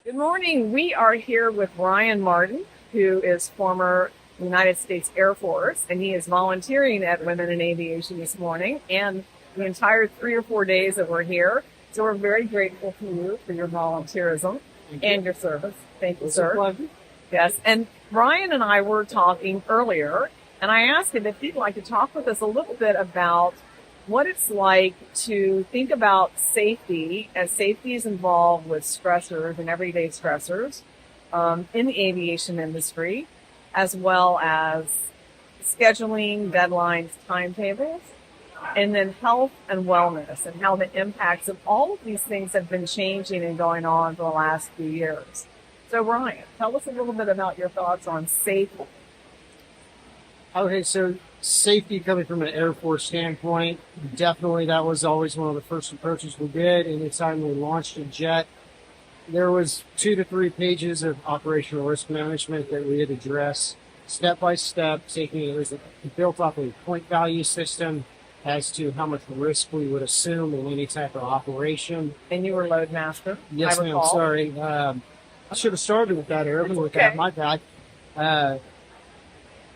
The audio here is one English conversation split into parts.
Good morning. We are here with Ryan Martin, who is former United States Air Force, and he is volunteering at Women in Aviation this morning and the entire 3 or 4 days that we're here. So we're very grateful to you for your volunteerism and your service. Thank you, sir. Yes. And Ryan and I were talking earlier, and I asked him if he'd like to talk with us a little bit about what it's like to think about safety, as safety is involved with stressors and everyday stressors in the aviation industry, as well as scheduling, deadlines, timetables, and then health and wellness and how the impacts of all of these things have been changing and going on for the last few years. So Ryan, tell us a little bit about your thoughts on safety. Okay, so safety coming from an Air Force standpoint, definitely that was always one of the first approaches we did. Anytime we launched a jet, there was 2 to 3 pages of operational risk management that we had to address step by step, taking it was built off a point value system as to how much risk we would assume in any type of operation. And you were load master. Yes, I ma'am. recall. Sorry. I should have started with that earlier. With that, my bad.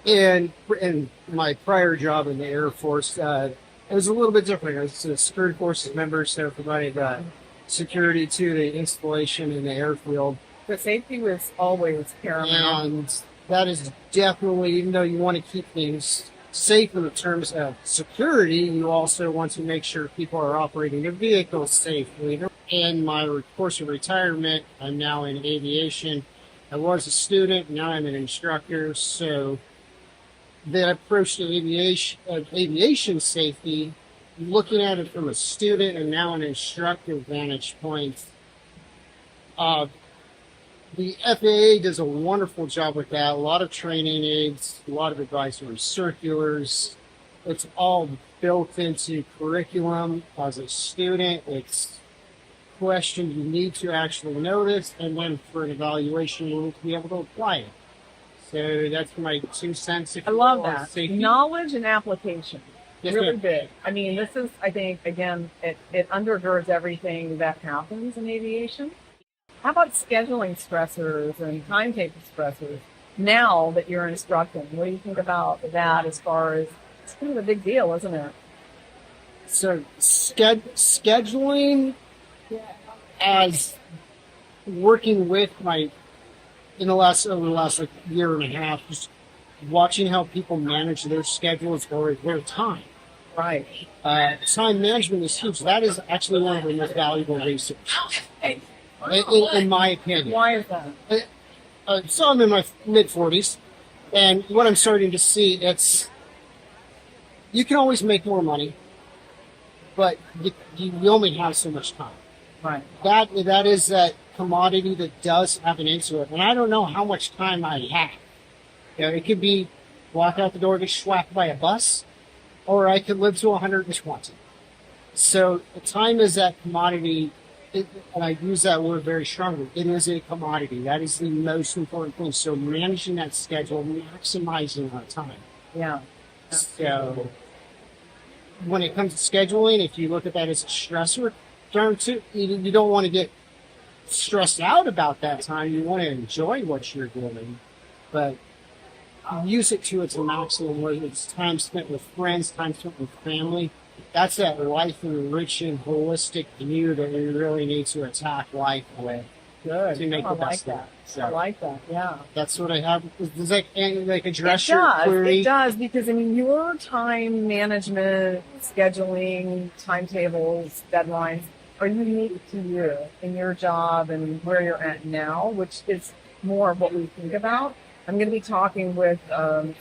And in my prior job in the Air Force, it was a little bit different. I was a security forces member, so provided security to the installation in the airfield. The safety was always paramount. And that is definitely, even though you want to keep things safe in the terms of security, you also want to make sure people are operating their vehicles safely. In my course of retirement, I'm now in aviation. I was a student, now I'm an instructor, so the approach to aviation safety, looking at it from a student and now an instructor vantage point, the FAA does a wonderful job with that. A lot of training aids, a lot of advisory circulars. It's all built into curriculum. As a student, it's questions you need to actually know this, and then for an evaluation, you need to be able to apply it. So that's my 2 cents. I love that. Safety. Knowledge and application. Yes, Really ma'am. big. I mean, this is, I think, again, it undergirds everything that happens in aviation. How about scheduling stressors and timetable stressors now that you're instructing? What do you think about that as far as, it's kind of a big deal, isn't it? So scheduling, as working with my over the last like year and a half, just watching how people manage their schedules or their time. Right. Time management is huge. That is actually one of the most valuable research, in my opinion. Why is that? So I'm in my mid-40s, and what I'm starting to see, you can always make more money, but you only have so much time. Right. That is that commodity that does have an into it, and I don't know how much time I have. It could be walk out the door, get schwacked by a bus, or I could live to 120. So time is that commodity, and I use that word very strongly. It is a commodity. That is the most important thing. So managing that schedule, maximizing our time. Yeah. So when it comes to scheduling, if you look at that as a stressor, you don't want to get stressed out about that time. You want to enjoy what you're doing, but use it to its maximum, whether it's time spent with friends, time spent with family. That's that life enriching, holistic view that we really need to attack life with. Good. To make I the like best of that. it. So I like that. Yeah. that's what I have. Does that address It your does. query? It does, because I mean, your time management, scheduling, timetables, deadlines are unique to you in your job and where you're at now, which is more of what we think about. I'm going to be talking with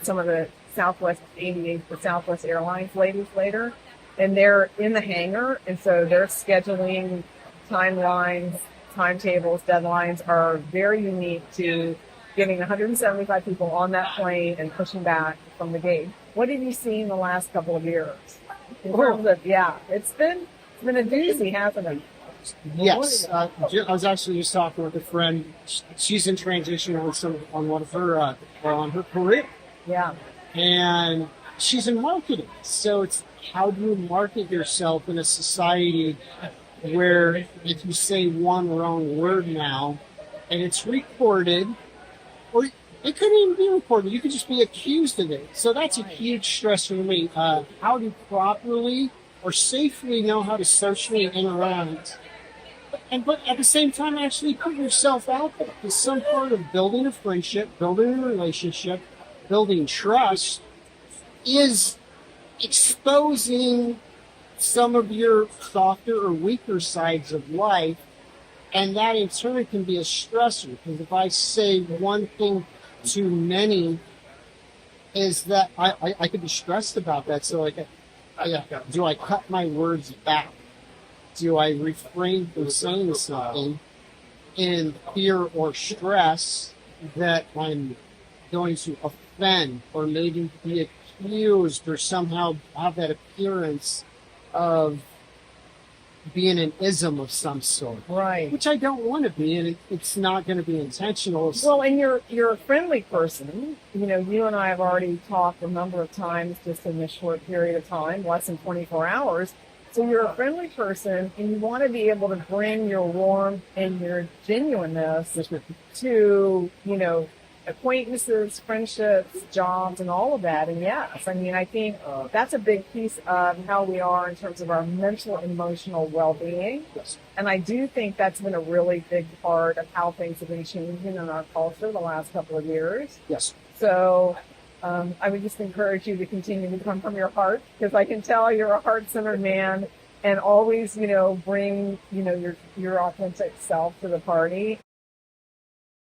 some of the Southwest Airlines ladies later, and they're in the hangar, and so their scheduling, timelines, timetables, deadlines are very unique to getting 175 people on that plane and pushing back from the gate. What have you seen in the last couple of years? In terms of, it's been a doozy, hasn't it? Yes, I was actually just talking with a friend. She's in transition on one of her on her career. Yeah. And she's in marketing. So it's how do you market yourself in a society where if you say one wrong word now, and it's recorded, or it couldn't even be recorded. You could just be accused of it. So that's a huge stress for me. How to properly or safely know how to socially interact, but at the same time actually put yourself out there. Because some part of building a friendship, building a relationship, building trust is exposing some of your softer or weaker sides of life, and that in turn can be a stressor. Because if I say one thing too many, is that I could be stressed about that. So like, do I cut my words back? Do I refrain from saying something in fear or stress that I'm going to offend or maybe be accused or somehow have that appearance of being an ism of some sort? Right. Which I don't want to be, and it's not going to be intentional. Well, and you're a friendly person. You know, you and I have already talked a number of times just in this short period of time, less than 24 hours. So you're a friendly person, and you want to be able to bring your warmth and your genuineness to, you know, acquaintances, friendships, jobs, and all of that. And yes, I mean, I think that's a big piece of how we are in terms of our mental and emotional well-being. Yes. And I do think that's been a really big part of how things have been changing in our culture the last couple of years. Yes. So I would just encourage you to continue to come from your heart, because I can tell you're a heart-centered man, and always, you know, bring, you know, your authentic self to the party.